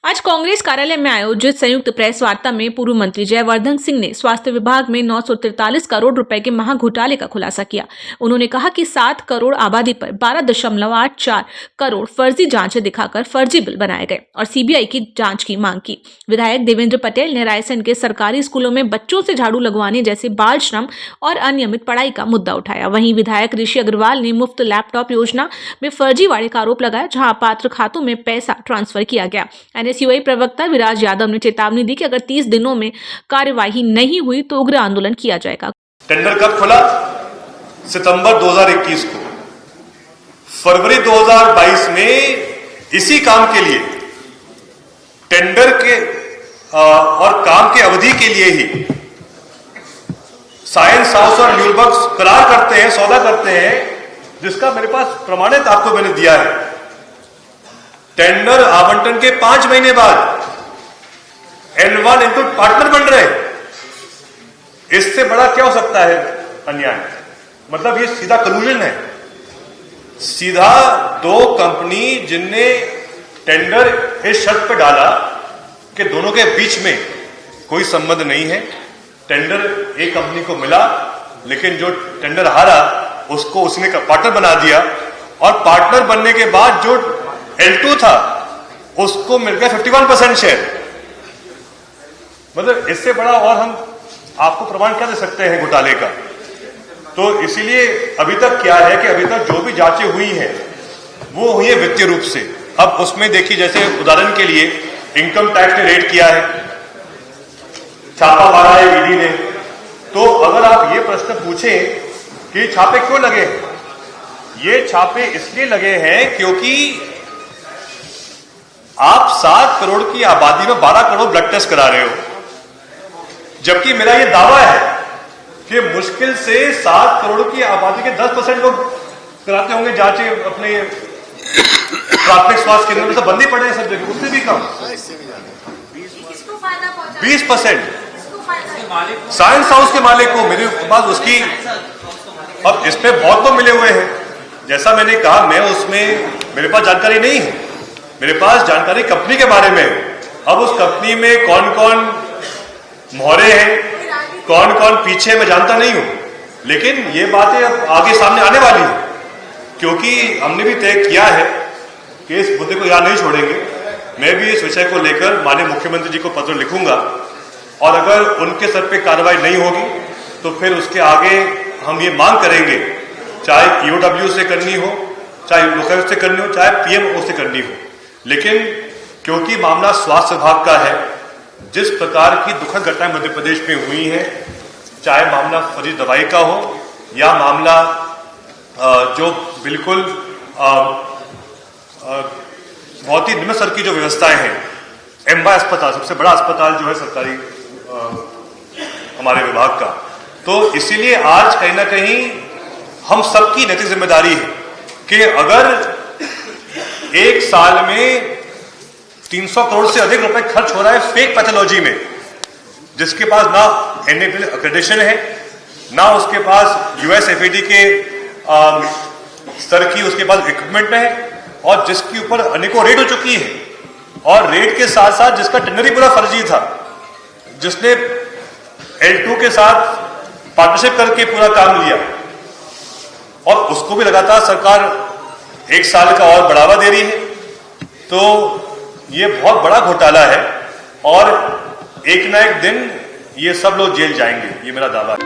आज कांग्रेस कार्यालय में आयोजित संयुक्त प्रेस वार्ता में पूर्व मंत्री जयवर्धन सिंह ने स्वास्थ्य विभाग में 943 करोड़ रुपए के महाघोटाले का खुलासा किया। उन्होंने कहा कि 7 करोड़ आबादी पर 12.84 करोड़ फर्जी जांचें दिखाकर फर्जी बिल बनाए गए और सीबीआई की जांच की मांग की। विधायक देवेंद्र पटेल ने रायसेन के सरकारी स्कूलों में बच्चों से झाड़ू लगवाने जैसे बाल श्रम और अनियमित पढ़ाई का मुद्दा उठाया। वहीं विधायक ऋषि अग्रवाल ने मुफ्त लैपटॉप योजना में फर्जीवाड़े का आरोप लगाया, जहां अपात्र खातों में पैसा ट्रांसफर किया गया। एनएसयूआई प्रवक्ता विराज यादव ने चेतावनी दी कि अगर 30 दिनों में कार्यवाही नहीं हुई तो उग्र आंदोलन किया जाएगा। टेंडर कब खुला? सितंबर 2021 को। फरवरी 2022 में इसी काम के लिए टेंडर के और काम के अवधि के लिए ही साइंस हाउस और न्यूलबर्ग करार करते हैं, सौदा करते हैं, जिसका मेरे पास प्रमाणित आपको मैंने दिया है। टेंडर आवंटन के 5 महीने बाद L1 इनपुट पार्टनर बन रहे। इससे बड़ा क्या हो सकता है अन्याय? मतलब ये सीधा कलूजन है। सीधा दो कंपनी जिनने टेंडर इस शर्त पर डाला कि दोनों के बीच में कोई संबंध नहीं है। टेंडर एक कंपनी को मिला, लेकिन जो टेंडर हारा उसको उसने पार्टनर बना दिया और पार्टनर बनने के बाद जो L2 था उसको मिल गया 51% शेयर। मतलब इससे बड़ा और हम आपको प्रमाण क्या दे सकते हैं घोटाले का? तो इसीलिए अभी तक क्या है कि अभी तक जो भी जांचें हुई हैं वो हुई है वित्तीय रूप से। अब उसमें देखिए, जैसे उदाहरण के लिए इनकम टैक्स ने रेड किया है, छापा मारा है ईडी ने। तो अगर आप ये प्रश्न पूछें कि छापे क्यों लगे, ये छापे इसलिए लगे हैं क्योंकि आप 7 करोड़ की आबादी में 12 करोड़ ब्लड टेस्ट करा रहे हो, जबकि मेरा ये दावा है कि मुश्किल से 7 करोड़ की आबादी के 10% लोग कराते होंगे जांचें अपने प्राथमिक स्वास्थ्य केंद्र में। तो बंदी पड़े हैं सब जगह, उससे भी कम 20% साइंस हाउस के मालिक को। मेरे पास उसकी अब इसमें बहुत तो मिले हुए हैं। जैसा मैंने कहा, मैं उसमें मेरे पास जानकारी नहीं है, मेरे पास जानकारी कंपनी के बारे में। अब उस कंपनी में कौन कौन मोहरे हैं, कौन कौन पीछे, मैं जानता नहीं हूं। लेकिन ये बातें अब आगे सामने आने वाली है, क्योंकि हमने भी तय किया है कि इस मुद्दे को यहां नहीं छोड़ेंगे। मैं भी इस विषय को लेकर माननीय मुख्यमंत्री जी को पत्र लिखूंगा और अगर उनके सर पे कार्रवाई नहीं होगी तो फिर उसके आगे हम ये मांग करेंगे, चाहे ईओडब्ल्यू से करनी हो, चाहे लोकायुक्त से करनी हो, चाहे पीएमओ से करनी हो। लेकिन क्योंकि मामला स्वास्थ्य विभाग का है, जिस प्रकार की दुखद घटनाएं मध्य प्रदेश में हुई हैं, चाहे मामला फर्जी दवाई का हो या मामला जो बिल्कुल बहुत ही निम्न स्तर की जो व्यवस्थाएं हैं, एमवाई अस्पताल सबसे बड़ा अस्पताल जो है सरकारी हमारे विभाग का, तो इसीलिए आज कहीं ना कहीं हम सबकी नैतिक जिम्मेदारी है कि अगर एक साल में 300 करोड़ से अधिक रुपए खर्च हो रहा है फेक पैथोलॉजी में, जिसके पास ना एनएबीएल एक्रेडिटेशन है, ना उसके पास यूएसएफएडी के स्तर की उसके पास इक्विपमेंट है, और जिसके ऊपर अनेकों रेड हो चुकी है। और रेड के साथ साथ जिसका टेंडर ही पूरा फर्जी था, जिसने L2 के साथ पार्टनरशिप करके पूरा काम लिया, और उसको भी लगातार सरकार 1 साल का और बढ़ावा दे रही है। तो ये बहुत बड़ा घोटाला है और एक ना एक दिन ये सब लोग जेल जाएंगे, ये मेरा दावा है।